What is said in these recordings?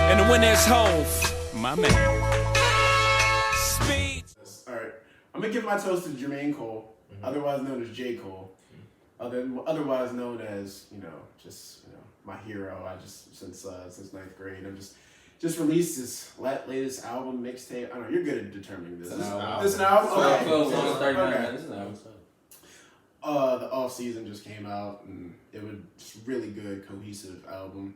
And when there's Hove, my man. Speed. All right, I'm gonna give my toast to Jermaine Cole, otherwise known as J. Cole, otherwise known as my hero. I just since ninth grade, I'm just released his latest album mixtape. I don't know. You're good at determining this. This is an album. This is an album. The Off Season just came out, and it was just really good, cohesive album.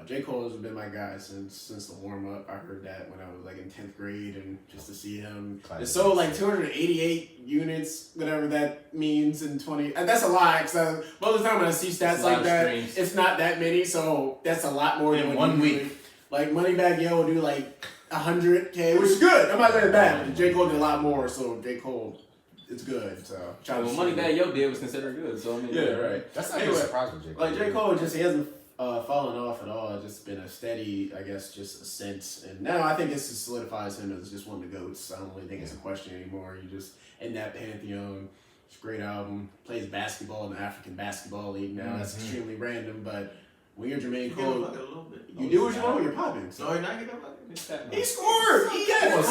J. Cole has been my guy since the warm up. I heard that when I was like in 10th grade, and just to see him, it sold like 288 units, whatever that means in 20. And that's a lot, because most of the time when I see stats like that, it's not that many. So that's a lot more than 1 week. Like Moneybagg Yo will do like 100K, which is good. I'm not saying bad, but J. Cole did a lot more. So J. Cole, it's good. So Moneybagg Yo did was considered good. So I mean, yeah, right. That's not even surprising with J. Cole. Like J. Cole, he hasn't fallen off at all. It's just been a steady, I guess, just ascent. And now I think this just solidifies him as just one of the GOATs. I don't really think it's a question anymore. You just in that pantheon. It's a great album. Plays basketball in the African Basketball League now. That's extremely random, but when you're Jermaine Cole, you do what you want when you're popping. So not get that he scored. He had a good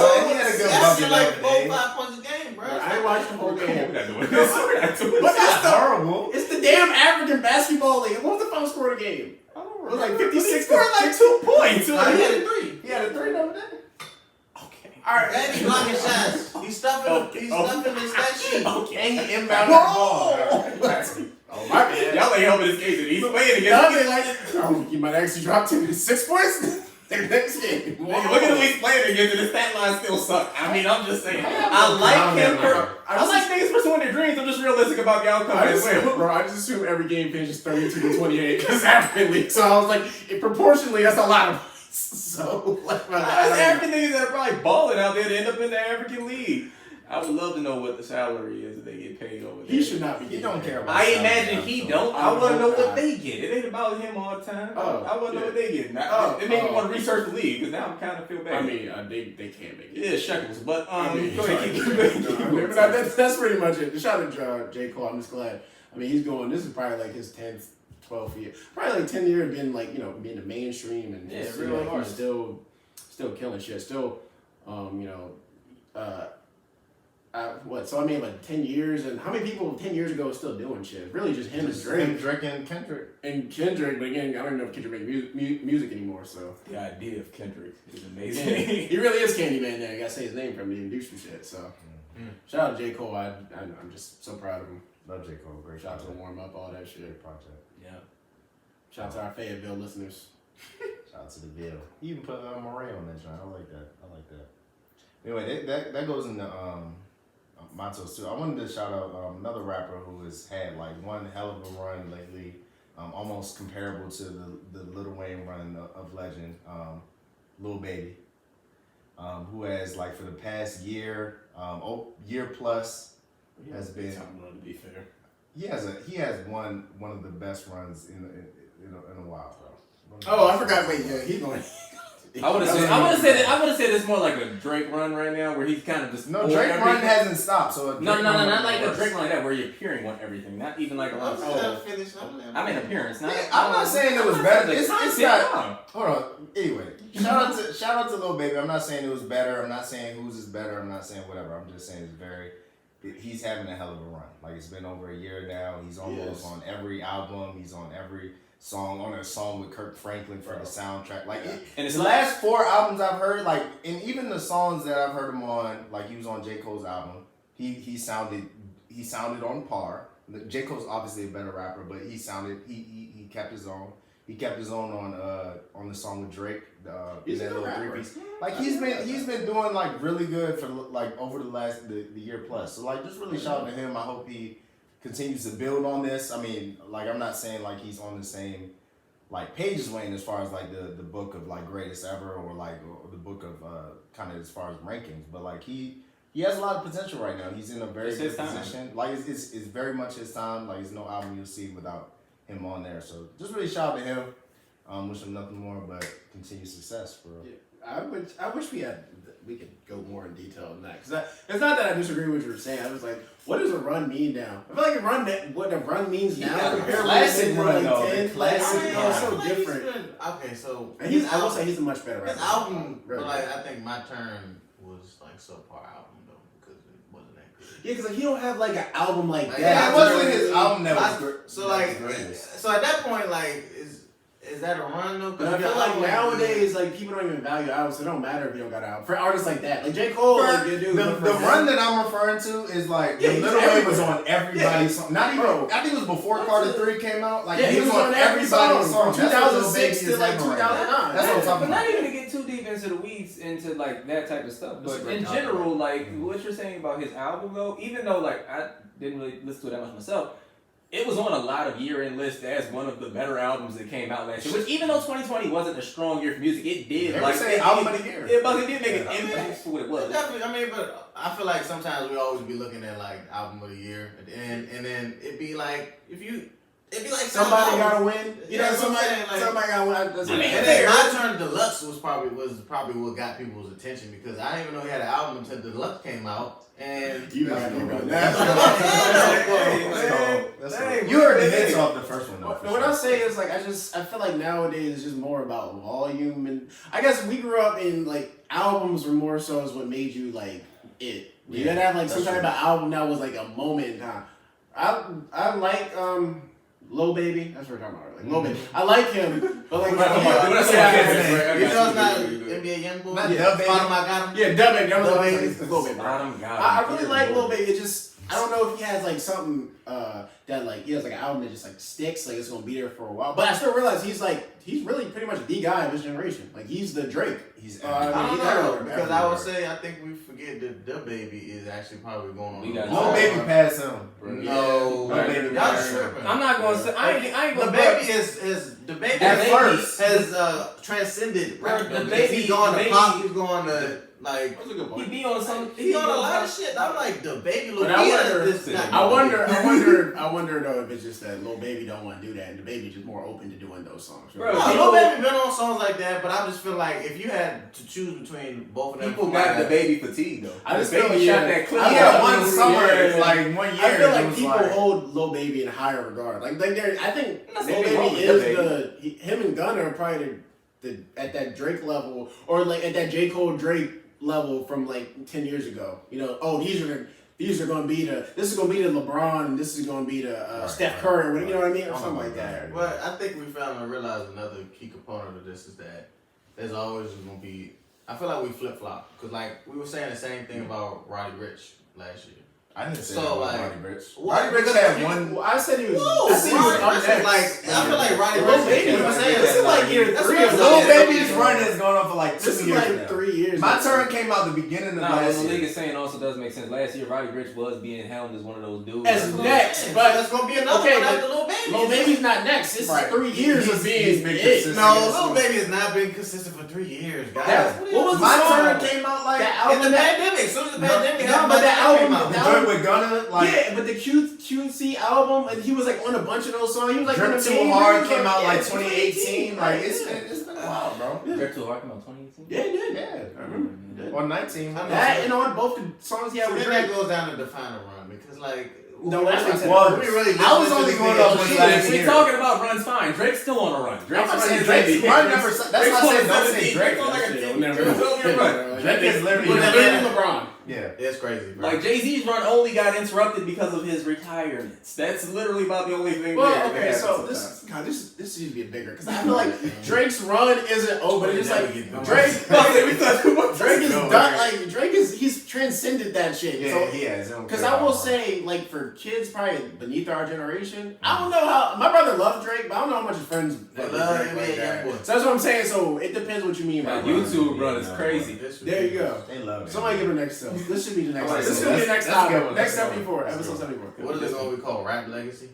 bucket like 4-5 points a game, bro. I ain't watched the whole game. But that's horrible. It's the damn African Basketball League. What was the final score of the game? It was like 56. He scored like 2 points. He had a 3. He had a 3 over there? Okay. All right. And he's blocking shots. He's stuffing his stat sheet. Okay. And he inbounded the ball. Oh, my bad. Y'all ain't helping this case. He's playing against he might actually drop 6 points the next game. Look at who he's playing against, and his stat line still sucks. I mean, I'm just saying. I like him. I like niggas pursuing their dreams. I'm just realistic about the outcome. I just assume every game finishes 32-28 because African League. So I was like, proportionally, that's a lot of points. So, like, there's African niggas that are probably balling out there to end up in the African League. I would love to know what the salary is that they get paid over there. He should not be getting He don't paid. care about I imagine he don't. I want to know what they get. It ain't about him all the time. I want to know what they get. It made me want to research the league because now I'm kind of feel bad. I mean, they can't make it. Yeah, shekels. But go ahead, that's pretty much it. Shout out to J. Cole. I'm just glad. I mean, he's going. This is probably like his 10th, 12th year. Probably like 10 years being like being the mainstream and yeah, just, really hard. He's still killing shit. Still, So I mean, like 10 years, and how many people 10 years ago were still doing shit? It's really just him and Drake. Drake and Kendrick. But again, I don't even know if Kendrick makes music anymore. So the idea of Kendrick is amazing. He really is Candyman. Now you gotta say his name for him to even do some shit. So shout out to J. Cole. I'm just so proud of him. Love J. Cole. Great. Shout out to the warm up, all that shit. Great project. Yeah. Shout out to our Fayetteville listeners. Shout out to the Ville. He even put Moray on that joint. I like that. Anyway, that goes into my toast too. I wanted to shout out another rapper who has had like one hell of a run lately, almost comparable to the Lil Wayne run of legend, Lil Baby, who has like for the past year plus has been. To be fair, he has one of the best runs in a while, bro. Oh, I forgot. Wait, yeah, he's going. I would have said it's more like a Drake run right now, where he's kind of just Drake run hasn't stopped. So not like a Drake run like that, where you're appearing on everything, not even like a lot of. I mean appearance. I'm not saying it was better. It's not. Hold on. Anyway, shout out to Lil Baby. I'm not saying it was better. I'm not saying whose is better. I'm not saying whatever. I'm just saying he's having a hell of a run. Like it's been over a year now. He's almost on every album. He's on every song, on a song with Kirk Franklin for the soundtrack. Like and the last 4 albums I've heard, like, and even the songs that I've heard him on, like he was on J. Cole's album, he sounded on par. J. Cole's obviously a better rapper, but he kept his own. He kept his own on the song with Drake. He's that a little rapper. 3-piece. Like he's been doing like really good for like over the year plus. So like just really shout out to him. I hope he continues to build on this. I mean, like I'm not saying like he's on the same like page as Wayne as far as like the book of like greatest ever or the book of kind of as far as rankings, but like he has a lot of potential right now. He's in a very good position. Like it's very much his time. Like there's no album you'll see without him on there. So just really shout out to him. Wish him nothing more but continued success for real. Yeah. I wish we could go more in detail on that because it's not that I disagree with what you're saying. I was like, what does a run mean now? I feel like what a run means now compared to classic run though. 10, Classic it's so different. Okay, so And I will say he's a much better rapper. his album, Really. but like I think My Turn was like subpar album though because it wasn't that good. Yeah, because like he don't have like an album like Like, that. yeah, It wasn't his album that was great. So like, so at that point, like, is that a run though? But I feel like nowadays, like people don't even value albums. So it don't matter if you don't got an album. For artists like that, like J. Cole, like you do. The run that I'm referring to is like Lil Baby was on everybody's song. Not even. I think it was before Carter 3 came out. Like he was on everybody's song. 2006 to like 2009. That's what I'm talking But about. not even to get too deep into the weeds into like that type of stuff. But in general, like what you're saying about his album though, even though like I didn't really listen to it that much myself. It was on a lot of year-end lists as one of the better albums that came out last year. Which, even though 2020 wasn't a strong year for music, it did. Album of the year. It did make an impact for what it was. Definitely, I mean, but I feel like sometimes we always be looking at like album of the year at the end, and then it'd be like it'd be like somebody gotta win. You know, Yeah, somebody gotta win. And then My Turn Deluxe was probably what got people's attention because I didn't even know he had an album until Deluxe came out. And You That's know cool. about That's that. That's cool. You heard the hits off the first one though. What I say is like I feel like nowadays it's just more about volume, and I guess we grew up in like albums were more so is what made you like it. You gotta have like some type of album that was like a moment in time. I like Lil Baby. That's what we're talking about. Like Lil Baby. I like him, but like you know it's not NBA Youngboy. Not Dub Baby. Bottom I got him. Yeah, Dub Baby. That was Lil what I Baby. was like, Lil Baby. Bottom guy. I really like Lil Baby. It just I don't know if he has like something that like he has like an album that just like sticks, like it's gonna be there for a while. But I still realize he's really pretty much the guy of his generation. Like he's the Drake. He's I don't he's know everywhere, because everywhere. I would say I think we forget that the baby is actually probably going on. We got Lil Baby passed him. No, Lil Baby y'all passed him. tripping. I'm not going to say. I ain't The going baby has transcended rap. The baby- He's going the to pop. baby- He's going to like. That's a good He point. be on some. He's on a lot of shit. I'm like the baby. But I wonder I wonder though if it's just that Lil Baby don't want to do that, and the Baby just more open to doing those songs. Bro, Lil Baby been on songs like that, but I just feel like if you had to choose between both of them, People got the baby fatigue though. I just The feel baby like, shot that clip. Yeah, one summer, like 1 year. I feel it like was people like- hold Lil Baby in higher regard. Like they're, I think I'm not Lil saying Baby they wrong with is him and Gunna are probably the at that Drake level or like at that J. Cole Drake level from like 10 years ago. You know, these are going to be this is going to be the LeBron and this is going to be the Steph Curry. You know what I mean, or something like that. But I think we finally realized another key component of this is that there's always going to be. I feel like we flip flop because like we were saying the same thing about Roddy Ricch last year. I didn't say So, that about like, Roddy Ricch. what- Roddy Ricch had one. Well, I said he was. Woo! I said he was Roddy up Ricch is next. I feel like Roddy Lil Ricch Baby, is I'm saying this is like year That's 3 what of I'm Lil saying. Baby's run has gone on for like 2 This is years like now. 3 years. My Turn came out the beginning of Nah, what last the league year. is saying also does make sense. Last year, Roddy Ricch was being helmed as one of those dudes. As next, but that's gonna be another okay, one but after Lil Baby. Lil Baby's not next. This Right. is 3 years of being been it. consistent. No, Lil Baby has not been consistent for 3 years, guys. That- what was the My song? Turn came out like That In album the that- pandemic, as soon as the No, pandemic no, happened, but that came album- out. the that joint with Gunna, like yeah, but the QC album, and he was like on a bunch of those songs. He was like Drip on the Too main Hard music. came out Yeah, like it's 2018. Like it's yeah. been a while, bro. Drip Too Hard came out 2018. Yeah, it did. Yeah, I remember. on 19. That and on both the songs he had So with then that Drake. goes down to define a run because like No, that's what I said. Well, we really I was listen to only this going nigga off on with shit. last We're year. talking about runs fine. Drake's still on a run. Drake's I'm on saying his Drake's MVP. run never. That's why I said don't say Drake's Drake. on like a That shit will 10 never- run. Drake is literally. But they're literally LeBron. Yeah. It's crazy, bro. Like Jay-Z's run only got interrupted because of his retirements. That's literally about the only thing. Well, there that okay, happens so sometimes. this needs to get bigger because I feel like Drake's run isn't over. It's just like Drake. Drake is done. Like Drake he's transcended that shit. Yeah, So he has. because I will say, like, for kids probably beneath our generation, I don't know how. My brother loves Drake, but I don't know how much his friends They fuck love with him, Drake like yeah, that. boy. So that's what I'm saying. So it depends what you mean by That run. YouTube run is crazy. There you go. They love it. Somebody give her next self. This should be the next. Alright, This so should be the that's- next that's a good topic. one. Next That's a good 74, one. episode 74. What is it gonna be called? Rap Legacy?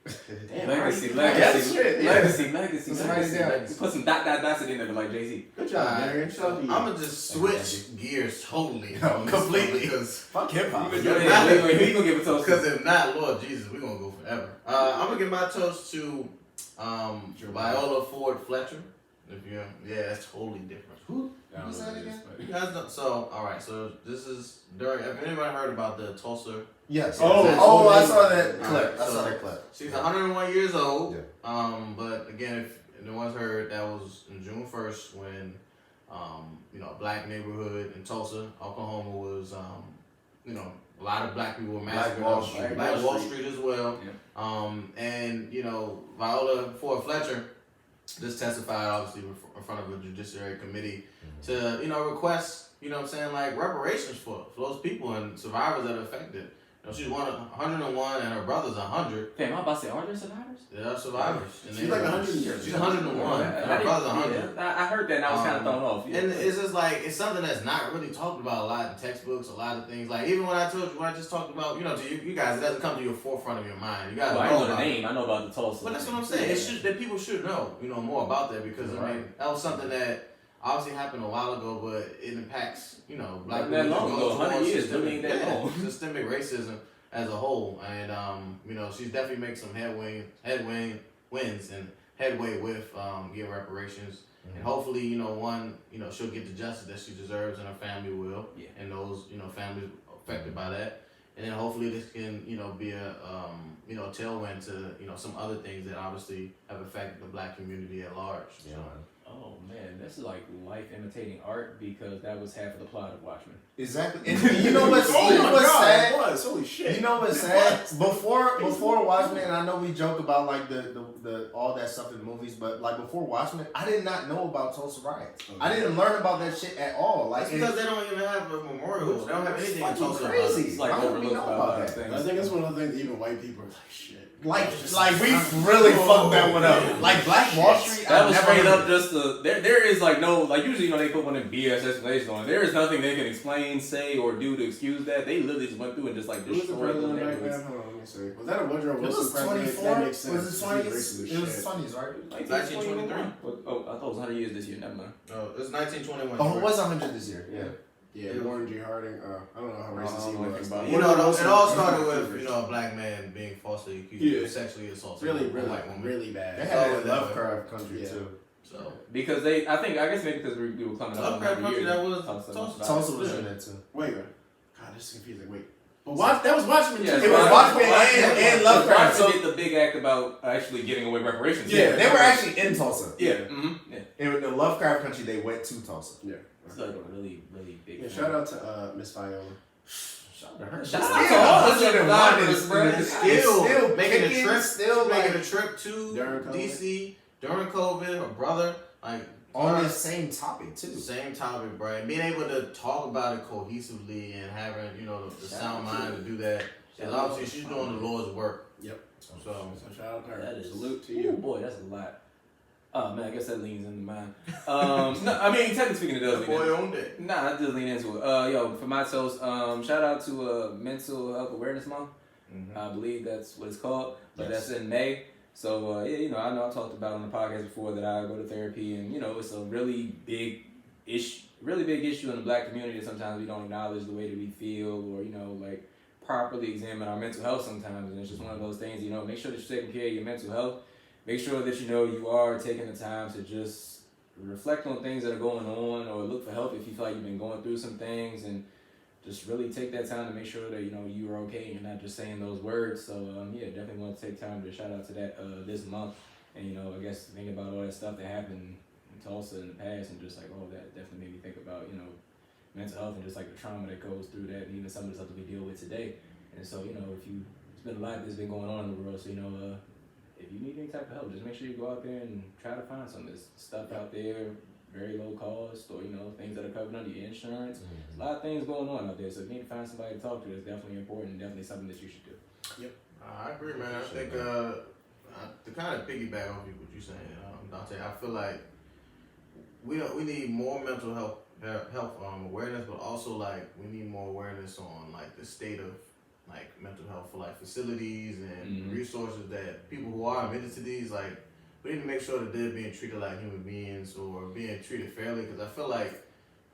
Damn, Legacy, alright. legacy, shit, yeah. legacy. Somebody's down. Put some dots in there like Jay-Z. Good job, Marion. Shout out to I'm you. gonna just switch gears totally, No, completely. because Fuck hip hop. Who you gonna give a toast to? because if not, Lord Jesus, we're gonna go forever. I'm gonna give my toast to Viola Fletcher. That's totally different. Who? I don't Who's know that what it is, again? but- You guys know, so all right, so this is during. Have anybody heard about the Tulsa? Yes. Oh, I saw that All clip. right, I saw so that clip. She's 101 years old. Yeah. But again, if no one's heard, that was on June 1st when, a black neighborhood in Tulsa, Oklahoma was, a lot of black people were massacred. Black Wall Street as well. Yeah. And Viola Fletcher just testified obviously in front of a judiciary committee to request like reparations for those people and survivors that are affected. She's 101 and her brother's 100. Damn, I'm about to say, are there survivors? They're survivors. And She's like 100 years. She's 101 and her brother's 100. Yeah, I heard that and I was kind of thrown off. Yeah. And it's just like, it's something that's not really talked about a lot in textbooks, a lot of things. Like, even when I just talked about, to you guys, it doesn't come to your forefront of your mind. You guys I know know the about name. I know about the Tulsa. But that's what I'm saying. That people should know, more about that because, that was something that obviously happened a while ago, but it impacts, black people. That long ago, 100 years, really ain't that long. Systemic racism as a whole. And, she's definitely making some headway with getting reparations. And hopefully, she'll get the justice that she deserves and her family will. Yeah. And those, families affected by that. And then hopefully this can, be a tailwind to, some other things that obviously have affected the black community at large. Yeah. So. Oh man, this is like life imitating art because that was half of the plot of Watchmen. Exactly. And you know what's Oh my God, sad? it was. Holy shit. You know what's sad? Before Watchmen, I know we joke about like the all that stuff in the movies, but like before Watchmen, I did not know about Tulsa riots. Okay. I didn't learn about that shit at all. Like That's because they don't even have a memorial. They don't have anything in Tulsa. crazy. It's like How would we overlooked know by a about lot of that? things. I think it's one of the things even white people are like, shit. Like we really fucked that one up. Like Black Wall Street, That I was never straight heard up just there is like no, like usually they put one in BS explanation on it. There is nothing they can explain, say, or do to excuse that. They literally just went through and just like Who was the destroyed those president back neighborhoods. then? Hold on, let me see. Was that a Woodrow It Wilson was president? 24. That makes sense. Was it 20s? Racist as It was shit. 20s, right? 1923. Oh, I thought it was 100 years this year. Never mind. Oh, it's 1921. Oh, it was 100 this year. Yeah. Yeah, Warren G. Harding. I don't know how racist he I don't know was. anything It all started Wilson- with a black man being falsely accused of sexually assaulting really, a really, white woman. really bad. They had Oh, a that Lovecraft country Yeah. too. So Because I guess maybe because we were coming up Lovecraft on country, years. that was Tulsa. Tulsa was in there too. Wait, God, this is confusing. Wait, but that was Watchmen. Yeah, too. It was Watchmen and Lovecraft. Watchmen did the big act about actually giving away reparations. Yeah, they were actually in Tulsa. Yeah. Mm-hmm. Yeah. In the Lovecraft country, they went to Tulsa. Yeah. It's like a really, really big. Yeah, shout out to Miss Viola. Shout out to her. Shout out to all the survivors, bro. still making a kicking, trip, still making like a trip to During COVID. DC during COVID. Her brother, like on this same topic too. same topic, bro. And being able to talk about it cohesively and having the sound mind to do that. And obviously, she's doing the Lord's work. Yep. So shout out to her. That is salute to Ooh, you. boy, that's a lot. Oh man, I guess that leans into mine. No, I mean technically speaking, it does. that lean boy in. owned it. Nah, I just lean into it. Yo, for my toast, shout out to Mental Health Awareness Month. I believe that's what it's called, but Yes. that's in May. So yeah, I know I talked about on the podcast before that I go to therapy, and it's a really big issue in the black community that sometimes we don't acknowledge the way that we feel, or like properly examine our mental health sometimes, and it's just one of those things. Make sure that you're taking care of your mental health. Make sure that you are taking the time to just reflect on things that are going on, or look for help if you feel like you've been going through some things, and just really take that time to make sure that you are okay and you're not just saying those words. So yeah, definitely want to take time to shout out to that this month, and I guess think about all that stuff that happened in Tulsa in the past, and just like that definitely made me think about mental health and just like the trauma that goes through that, and even some of the stuff that we deal with today. And so if it's been a lot that's been going on in the world, so if you need any type of help, just make sure you go out there and try to find some of this stuff out there, very low cost, or things that are covered under your insurance. A lot of things going on out there, so if you need to find somebody to talk to, that's definitely important, definitely something that you should do. I agree, man. I think to kind of piggyback off what you're saying, Dante, I feel like we need more mental health awareness, but also like we need more awareness on like the state of like mental health for like facilities and resources that people who are admitted to these, like we need to make sure that they're being treated like human beings or being treated fairly, because I feel like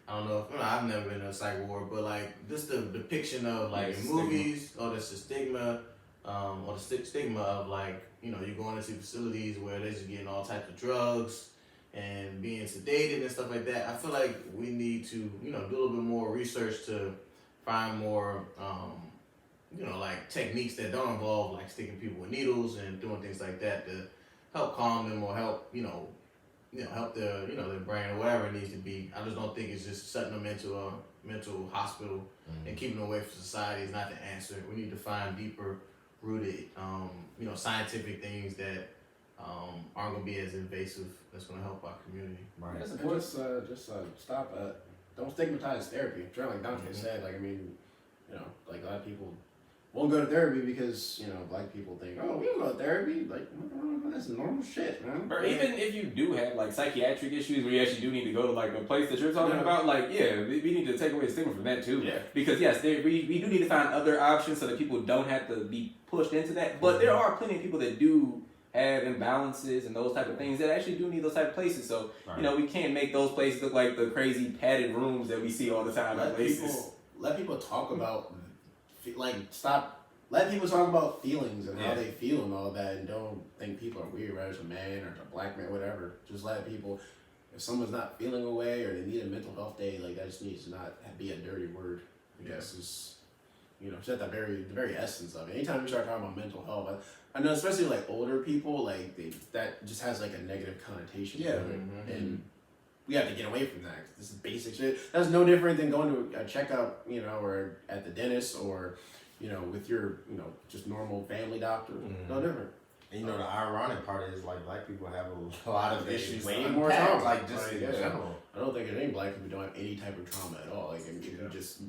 I've never been in a psych ward, but like just the depiction of like in movies, or just the stigma, stigma of like you're going into facilities where they're just getting all types of drugs, and being sedated and stuff like that. I feel like we need to, do a little bit more research to find more, like techniques that don't involve like sticking people with needles and doing things like that to help calm them or help, help their, their brain or whatever it needs to be. I just don't think it's just setting them into a mental hospital and keeping them away from society is not the answer. We need to find deeper rooted, scientific things that aren't gonna be as invasive. That's gonna help our community. Right. That's important. Just stop. Don't stigmatize therapy. Try like Dante said. Like like a lot of people won't go to therapy because black people think, oh, we don't go to therapy. Like that's normal shit, man. Or even if you do have like psychiatric issues where you actually do need to go to like a place that you're talking about, like we need to take away the stigma from that too. Yeah. Because yes, we do need to find other options so that people don't have to be pushed into that. But there are plenty of people that do have imbalances and those type of things that actually do need those type of places. So we can't make those places look like the crazy padded rooms that we see all the time at places. Let people talk about let people talk about feelings and how they feel and all that, and don't think people are weird, whether it's a man or a black man, whatever. Just let people, if someone's not feeling a way or they need a mental health day, like that just needs to not be a dirty word. I guess is, it's at the very essence of it. Anytime we start talking about mental health, I know especially like older people, like that just has like a negative connotation to it, and we have to get away from that. This is basic shit. That's no different than going to a checkup, or at the dentist or, with your, just normal family doctor. No different. And the ironic part is like black people have a lot of issues. Way more trauma. Like just in general. I don't think any black people don't have any type of trauma at all. Like if you just,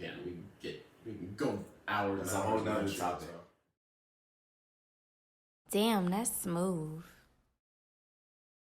we can go hours and hours. That's a whole nother topic. Damn, that's smooth.